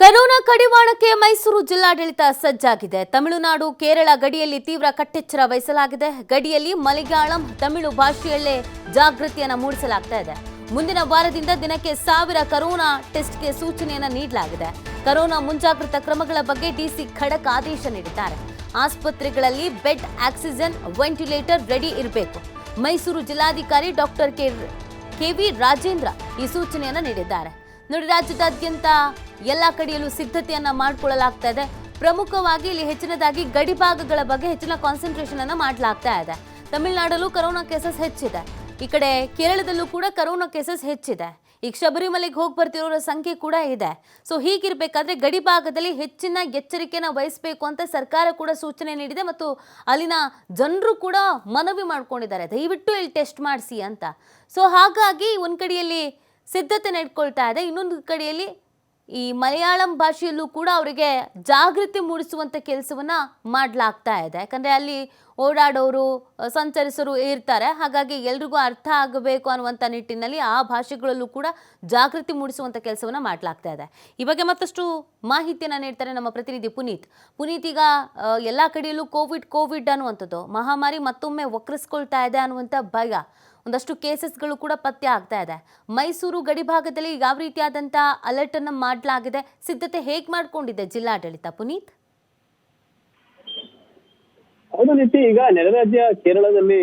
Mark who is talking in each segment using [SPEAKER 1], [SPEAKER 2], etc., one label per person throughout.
[SPEAKER 1] Corona ಕಡಿವಾಣಕ್ಕೆ Mysuru ಜಿಲ್ಲಾಡಳಿತ ಸಜ್ಜಾಗಿದೆ. ತಮಿಳುನಾಡು ಕೇರಳ ಗಡಿಯಲ್ಲಿ ತೀವ್ರ ಕಟ್ಟೆಚ್ಚರ ವಹಿಸಲಾಗಿದೆ. ಗಡಿಯಲ್ಲಿ ಮಲಯಾಳಂ ತಮಿಳು ಭಾಷೆಯಲ್ಲೇ ಜಾಗೃತಿಯನ್ನು ಮೂಡಿಸಲಾಗ್ತಾ ಇದೆ. ಮುಂದಿನ ವಾರದಿಂದ ದಿನಕ್ಕೆ 1000 ಕರೋನಾ ಟೆಸ್ಟ್ಗೆ ಸೂಚನೆಯನ್ನು ನೀಡಲಾಗಿದೆ. ಕರೋನಾ ಮುಂಜಾಗ್ರತಾ ಕ್ರಮಗಳ ಬಗ್ಗೆ ಡಿಸಿ ಖಡಕ್ ಆದೇಶ ನೀಡಿದ್ದಾರೆ. ಆಸ್ಪತ್ರೆಗಳಲ್ಲಿ ಬೆಡ್, ಆಕ್ಸಿಜನ್, ವೆಂಟಿಲೇಟರ್ ರೆಡಿ ಇರಬೇಕು. ಮೈಸೂರು ಜಿಲ್ಲಾಧಿಕಾರಿ ಡಾಕ್ಟರ್ ಕೆ.ವಿ. ರಾಜೇಂದ್ರ ಈ ಸೂಚನೆಯನ್ನು ನೀಡಿದ್ದಾರೆ. ನೋಡಿ, ರಾಜ್ಯದಾದ್ಯಂತ ಎಲ್ಲ ಕಡೆಯಲ್ಲೂ ಸಿದ್ಧತೆಯನ್ನ ಮಾಡಿಕೊಳ್ಳಲಾಗ್ತಾ ಇದೆ. ಪ್ರಮುಖವಾಗಿ ಇಲ್ಲಿ ಹೆಚ್ಚಿನದಾಗಿ ಗಡಿ ಭಾಗಗಳ ಬಗ್ಗೆ ಹೆಚ್ಚಿನ ಕಾನ್ಸಂಟ್ರೇಷನ್ ಅನ್ನ ಮಾಡಲಾಗ್ತಾ ಇದೆ. ತಮಿಳುನಾಡಲ್ಲೂ ಕರೋನಾ ಕೇಸಸ್ ಹೆಚ್ಚಿದೆ, ಈ ಕಡೆ ಕೇರಳದಲ್ಲೂ ಕೂಡ ಕರೋನಾ ಕೇಸಸ್ ಹೆಚ್ಚಿದೆ. ಈಗ ಶಬರಿಮಲೆಗೆ ಹೋಗಿ ಬರ್ತಿರೋರ ಸಂಖ್ಯೆ ಕೂಡ ಇದೆ. ಸೊ ಹೀಗಿರ್ಬೇಕಾದ್ರೆ ಗಡಿ ಭಾಗದಲ್ಲಿ ಹೆಚ್ಚಿನ ಎಚ್ಚರಿಕೆಯನ್ನು ವಹಿಸಬೇಕು ಅಂತ ಸರ್ಕಾರ ಕೂಡ ಸೂಚನೆ ನೀಡಿದೆ ಮತ್ತು ಅಲ್ಲಿನ ಜನರು ಕೂಡ ಮನವಿ ಮಾಡ್ಕೊಂಡಿದ್ದಾರೆ, ದಯವಿಟ್ಟು ಇಲ್ಲಿ ಟೆಸ್ಟ್ ಮಾಡಿಸಿ ಅಂತ. ಸೊ ಹಾಗಾಗಿ ಒಂದು ಕಡೆಯಲ್ಲಿ ಸಿದ್ಧತೆ ನಡೆಕೊಳ್ತಾ ಇದೆ, ಇನ್ನೊಂದು ಕಡೆಯಲ್ಲಿ ಈ ಮಲಯಾಳಂ ಭಾಷೆಯಲ್ಲೂ ಕೂಡ ಅವರಿಗೆ ಜಾಗೃತಿ ಮೂಡಿಸುವಂಥ ಕೆಲಸವನ್ನ ಮಾಡಲಾಗ್ತಾ ಇದೆ. ಯಾಕಂದರೆ ಅಲ್ಲಿ ಓಡಾಡೋರು ಸಂಚರಿಸೋರು ಇರ್ತಾರೆ, ಹಾಗಾಗಿ ಎಲ್ರಿಗೂ ಅರ್ಥ ಆಗಬೇಕು ಅನ್ನುವಂಥ ನಿಟ್ಟಿನಲ್ಲಿ ಆ ಭಾಷೆಗಳಲ್ಲೂ ಕೂಡ ಜಾಗೃತಿ ಮೂಡಿಸುವಂಥ ಕೆಲಸವನ್ನ ಮಾಡಲಾಗ್ತಾ ಇದೆ. ಈ ಬಗ್ಗೆ ಮತ್ತಷ್ಟು ಮಾಹಿತಿಯನ್ನು ನೀಡ್ತಾರೆ ನಮ್ಮ ಪ್ರತಿನಿಧಿ ಪುನೀತ್. ಈಗ ಎಲ್ಲ ಕಡೆಯಲ್ಲೂ ಕೋವಿಡ್ ಅನ್ನುವಂಥದ್ದು ಮಹಾಮಾರಿ ಮತ್ತೊಮ್ಮೆ ವಕ್ರಿಸ್ಕೊಳ್ತಾ ಇದೆ ಅನ್ನುವಂಥ ಭಯ, ಒಂದಷ್ಟು ಕೇಸಸ್ಗಳು ಕೂಡ ಪತ್ತೆ ಆಗ್ತಾ ಇದೆ. ಮೈಸೂರು ಗಡಿ ಭಾಗದಲ್ಲಿ ಯಾವ ರೀತಿಯಾದಂಥ ಅಲರ್ಟ್ ಅನ್ನು ಮಾಡಲಾಗಿದೆ, ಸಿದ್ಧತೆ ಹೇಗೆ ಮಾಡಿಕೊಂಡಿದೆ ಜಿಲ್ಲಾಡಳಿತ? ಪುನೀತ್,
[SPEAKER 2] ಹೌದು ರೀತಿ, ಈಗ ನೆರೆ ರಾಜ್ಯ ಕೇರಳದಲ್ಲಿ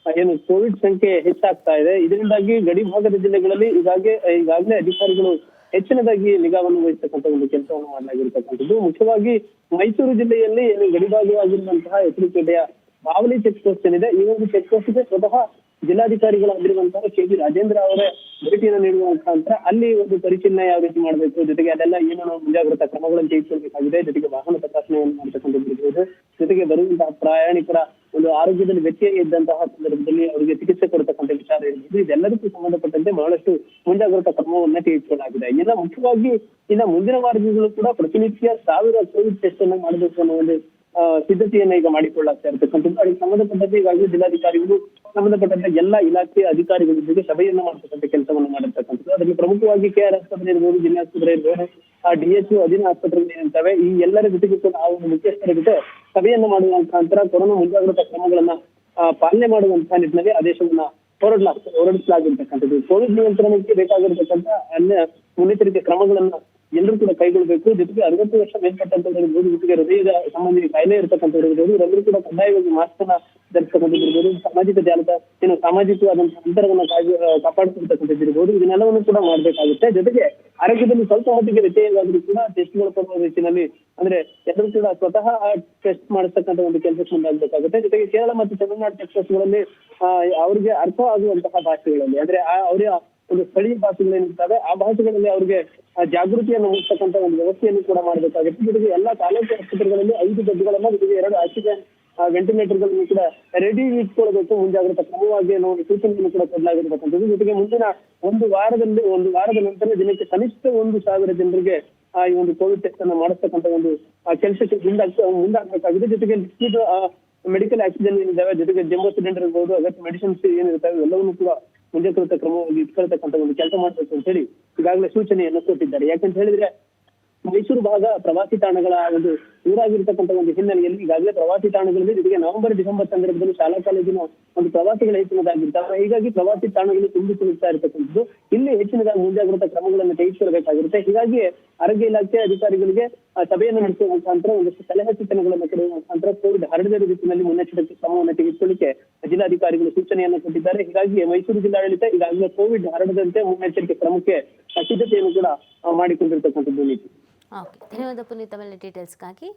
[SPEAKER 2] ಏನು ಕೋವಿಡ್ ಸಂಖ್ಯೆ ಹೆಚ್ಚಾಗ್ತಾ ಇದೆ. ಇದರಿಂದಾಗಿ ಗಡಿ ಭಾಗದ ಜಿಲ್ಲೆಗಳಲ್ಲಿ ಈಗಾಗಲೇ ಅಧಿಕಾರಿಗಳು ಹೆಚ್ಚಿನದಾಗಿ ನಿಗಾವನ್ನು ವಹಿಸತಕ್ಕಂಥ ಒಂದು ಕೆಲಸವನ್ನು ಮಾಡಲಾಗಿರ್ತಕ್ಕಂಥದ್ದು. ಮುಖ್ಯವಾಗಿ ಮೈಸೂರು ಜಿಲ್ಲೆಯಲ್ಲಿ ಏನು ಗಡಿಭಾಗವಾಗಿರುವಂತಹ ಎಚ್ಚರಿಕೆಯ ಬಾವಲಿ ಚೆಕ್ ಪೋಸ್ಟ್ ಏನಿದೆ, ಈ ಒಂದು ಚೆಕ್ ಪೋಸ್ಟ್ಗೆ ಸ್ವತಃ ಜಿಲ್ಲಾಧಿಕಾರಿಗಳಾಗಿರುವಂತಹ ಕೆ.ವಿ. ರಾಜೇಂದ್ರ ಅವರೇ ಭೇಟಿಯನ್ನು ನೀಡುವ ಮುಖಾಂತರ ಅಲ್ಲಿ ಒಂದು ಪರಿಶೀಲನೆ ಯಾವ ರೀತಿ ಮಾಡಬೇಕು, ಜೊತೆಗೆ ಅಲ್ಲೆಲ್ಲ ಏನೇನೋ ಮುಂಜಾಗ್ರತಾ ಕ್ರಮಗಳನ್ನು ತೆಗೆದುಕೊಳ್ಬೇಕಾಗಿದೆ, ಜೊತೆಗೆ ವಾಹನ ತಪಾಸಣೆಯನ್ನು ಮಾಡತಕ್ಕಂಥದ್ದು, ಜೊತೆಗೆ ಬರುವಂತಹ ಪ್ರಯಾಣಿಕರ ಒಂದು ಆರೋಗ್ಯದಲ್ಲಿ ವ್ಯತ್ಯಯ ಇದ್ದಂತಹ ಸಂದರ್ಭದಲ್ಲಿ ಅವರಿಗೆ ಚಿಕಿತ್ಸೆ ಕೊಡತಕ್ಕಂಥ ವಿಚಾರ ಇರಬಹುದು. ಇದೆಲ್ಲದಕ್ಕೂ ಸಂಬಂಧಪಟ್ಟಂತೆ ಬಹಳಷ್ಟು ಮುಂಜಾಗ್ರತಾ ಕ್ರಮವನ್ನ ತೆಗೆದುಕೊಳ್ಳಲಾಗಿದೆ. ಇನ್ನ ಮುಖ್ಯವಾಗಿ ಮುಂದಿನ ವಾರದಿಂದಲೂ ಕೂಡ ಪ್ರತಿನಿತ್ಯ 1000 ಕೋವಿಡ್ ಟೆಸ್ಟ್ ಅನ್ನು ಮಾಡಬೇಕು ಅನ್ನೋ ಒಂದು ಸಿದ್ಧತೆಯನ್ನ ಈಗ ಮಾಡಿಕೊಳ್ಳಾಗ್ತಾ ಇರತಕ್ಕಂಥದ್ದು. ಅದಕ್ಕೆ ಸಂಬಂಧಪಟ್ಟಂತೆ ಈಗಾಗಲೇ ಜಿಲ್ಲಾಧಿಕಾರಿಗಳು ಸಂಬಂಧಪಟ್ಟಂತೆ ಎಲ್ಲ ಇಲಾಖೆ ಅಧಿಕಾರಿಗಳ ಜೊತೆ ಸಭೆಯನ್ನ ಮಾಡತಕ್ಕಂಥ ಕೆಲಸವನ್ನು ಮಾಡಿರ್ತಕ್ಕಂಥದ್ದು. ಅದರಲ್ಲಿ ಪ್ರಮುಖವಾಗಿ KR ಆಸ್ಪತ್ರೆ ಇರ್ಬೋದು, ಜಿಲ್ಲಾ ಆಸ್ಪತ್ರೆ ಇರ್ಬೋದು, DHO ಅಧೀನ ಆಸ್ಪತ್ರೆಗಳು ಏನಿರ್ತವೆ, ಈ ಎಲ್ಲರ ಜೊತೆಗೂ ಕೂಡ ಆ ಒಂದು ಮುಖ್ಯಸ್ಥರ ಜೊತೆ ಸಭೆಯನ್ನ ಮಾಡುವ ಮುಖಾಂತರ ಕೊರೋನಾ ಮುಂಜಾಗ್ರತಾ ಕ್ರಮಗಳನ್ನ ಪಾಲನೆ ಮಾಡುವಂತಹ ನಿಟ್ಟಿನಲ್ಲಿ ಆದೇಶವನ್ನ ಹೊರಡಿಸಲಾಗಿರ್ತಕ್ಕಂಥದ್ದು. ಕೋವಿಡ್ ನಿಯಂತ್ರಣಕ್ಕೆ ಬೇಕಾಗಿರತಕ್ಕಂಥ ಮುನ್ನೆಚ್ಚರಿಕೆ ಕ್ರಮಗಳನ್ನ ಎಲ್ಲರೂ ಕೂಡ ಕೈಗೊಳ್ಳಬೇಕು. ಜೊತೆಗೆ 60 ವರ್ಷ ಮೇಲ್ಪಟ್ಟಂತವ್ರು ಇರ್ಬೋದು, ಜೊತೆಗೆ ಹೃದಯದ ಸಂಬಂಧಿ ಕಾಯಿಲೆ ಇರತಕ್ಕಂಥವ್ರು ಇರ್ಬೋದು, ಇವರೆಲ್ಲರೂ ಕೂಡ ಕಡ್ಡಾಯವಾಗಿ ಮಾಸ್ಕ್ ಅನ್ನ ಧರಿಸತಕ್ಕಂಥದ್ದು ಇರ್ಬೋದು, ಸಾಮಾಜಿಕವಾದಂತಹ ಅಂತರವನ್ನ ಕಾಪಾಡಿಕೊಳ್ತಕ್ಕಂಥದ್ದು ಇರ್ಬೋದು, ಇದನ್ನೆಲ್ಲವನ್ನು ಕೂಡ ಮಾಡ್ಬೇಕಾಗುತ್ತೆ. ಜೊತೆಗೆ ಆರೋಗ್ಯದಲ್ಲಿ ಸ್ವಲ್ಪ ಮಟ್ಟಿಗೆ ವ್ಯತ್ಯಯವಾದರೂ ಕೂಡ ಟೆಸ್ಟ್ಗಳು ಕೊಡುವ ರೀತಿಯಲ್ಲಿ ಅಂದ್ರೆ ಎಲ್ಲರೂ ಕೂಡ ಸ್ವತಃ ಟೆಸ್ಟ್ ಮಾಡಿಸ್ತಕ್ಕಂಥ ಒಂದು ಕೆಲಸಕ್ಕೆ ಮುಂದಾಗಬೇಕಾಗುತ್ತೆ. ಜೊತೆಗೆ ಕೇರಳ ಮತ್ತು ತಮಿಳುನಾಡು ಚೆಕ್ ಪೋಸ್ಟ್ಗಳಲ್ಲಿ ಅವರಿಗೆ ಅರ್ಥ ಆಗುವಂತಹ ಭಾಷೆಗಳಲ್ಲಿ ಅಂದ್ರೆ ಅವರ ಒಂದು ಸ್ಥಳೀಯ ಭಾಷೆಗಳೇನಿರ್ತವೆ ಆ ಭಾಷೆಗಳಲ್ಲಿ ಅವರಿಗೆ ಜಾಗೃತಿಯನ್ನು ಮೂಡಿಸ್ತಕ್ಕಂಥ ಒಂದು ವ್ಯವಸ್ಥೆಯನ್ನು ಕೂಡ ಮಾಡಬೇಕಾಗುತ್ತೆ. ಜೊತೆಗೆ ಎಲ್ಲಾ ತಾಲೂಕು ಆಸ್ಪತ್ರೆಗಳಲ್ಲಿ 5 ಬೆಡ್ಗಳನ್ನ, ಜೊತೆಗೆ 2 ಆಕ್ಸಿಜನ್ ವೆಂಟಿಲೇಟರ್ಗಳನ್ನು ಕೂಡ ರೆಡಿ ಇಟ್ಕೊಳ್ಬೇಕು. ಮುಂಜಾಗ್ರತಾ ಕ್ರಮವಾಗಿ ನಾವು ಸೂಚನೆಯನ್ನು ಕೂಡ ಕೊಡಲಾಗಿರ್ತಕ್ಕಂಥದ್ದು. ಜೊತೆಗೆ ಮುಂದಿನ ಒಂದು ವಾರದ ನಂತರ ದಿನಕ್ಕೆ ಕನಿಷ್ಠ 1,000 ಜನರಿಗೆ ಈ ಒಂದು ಕೋವಿಡ್ ಟೆಸ್ಟ್ ಅನ್ನು ಮಾಡಿಸ್ತಕ್ಕಂಥ ಒಂದು ಕೆಲಸಕ್ಕೆ ಮುಂದಾಗಬೇಕಾಗಿದೆ. ಜೊತೆಗೆ ಲಿಕ್ವಿಡ್ ಮೆಡಿಕಲ್ ಆಕ್ಸಿಜನ್ ಏನಿದ್ದಾವೆ, ಜೊತೆಗೆ ಜಂಬೋ ಸಿಲಿಂಡರ್ ಇರ್ಬೋದು, ಅಗತ್ಯ ಮೆಡಿಸಿನ್ಸ್ ಏನಿರ್ತವೆ ಎಲ್ಲವನ್ನೂ ಕೂಡ ಮುಂಜಾಗ್ರತಾ ಕ್ರಮವಾಗಿ ಇಟ್ಕೊಳ್ತಕ್ಕಂಥ ಒಂದು ಕೆಲಸ ಮಾಡಬೇಕು ಅಂತ ಹೇಳಿ ಈಗಾಗಲೇ ಸೂಚನೆಯನ್ನು ಕೊಟ್ಟಿದ್ದಾರೆ. ಯಾಕಂತ ಹೇಳಿದ್ರೆ ಮೈಸೂರು ಭಾಗ ಪ್ರವಾಸಿ ತಾಣಗಳ ಒಂದು ಊರಾಗಿರ್ತಕ್ಕಂಥ ಒಂದು ಹಿನ್ನೆಲೆಯಲ್ಲಿ ಈಗಾಗಲೇ ಪ್ರವಾಸಿ ತಾಣಗಳಲ್ಲಿ, ಜೊತೆಗೆ ನವೆಂಬರ್ ಡಿಸೆಂಬರ್ ಸಂದರ್ಭದಲ್ಲಿ ಶಾಲಾ ಕಾಲೇಜಿನ ಒಂದು ಪ್ರವಾಸಿಗಳ ಹೆಚ್ಚಿನದಾಗಿರ್ತವೆ. ಹೀಗಾಗಿ ಪ್ರವಾಸಿ ತಾಣಗಳು ತುಂಬಿ ತುಳುಕ್ತಾ ಇರತಕ್ಕಂಥದ್ದು. ಇಲ್ಲಿ ಹೆಚ್ಚಿನದಾಗಿ ಮುಂಜಾಗ್ರತಾ ಕ್ರಮಗಳನ್ನು ತೆಗೆದುಕೊಳ್ಬೇಕಾಗಿರುತ್ತೆ. ಹೀಗಾಗಿ ಆರೋಗ್ಯ ಇಲಾಖೆ ಅಧಿಕಾರಿಗಳಿಗೆ ಸಭೆಯನ್ನು ನಡೆಸುವ ಮುಖಾಂತರ ಒಂದಷ್ಟು ಸಲಹೆ ಸೂಚನೆಗಳನ್ನು ಕೊಡುವ ಮುಖಾಂತರ ಕೋವಿಡ್ ಹರಡದ ರೀತಿಯಲ್ಲಿ ಮುನ್ನೆಚ್ಚರಿಕೆ ಕ್ರಮವನ್ನು ತೆಗೆದುಕೊಳ್ಳಿಕ್ಕೆ ಜಿಲ್ಲಾಧಿಕಾರಿಗಳು ಸೂಚನೆಯನ್ನು ಕೊಟ್ಟಿದ್ದಾರೆ. ಹೀಗಾಗಿ ಮೈಸೂರು ಜಿಲ್ಲಾಡಳಿತ ಈಗಾಗಲೇ ಕೋವಿಡ್ ಹರಡದಂತೆ ಮುನ್ನೆಚ್ಚರಿಕೆ ಕ್ರಮಕ್ಕೆ ಸಿದ್ಧತೆಯನ್ನು ಕೂಡ ಮಾಡಿಕೊಂಡಿರ್ತಕ್ಕಂಥದ್ದು.
[SPEAKER 1] ಧನ್ಯವಾದ ಪುನೀತ್, ತಮ್ಮ ಡೀಟೇಲ್ಸ್ಗಾಗಿ.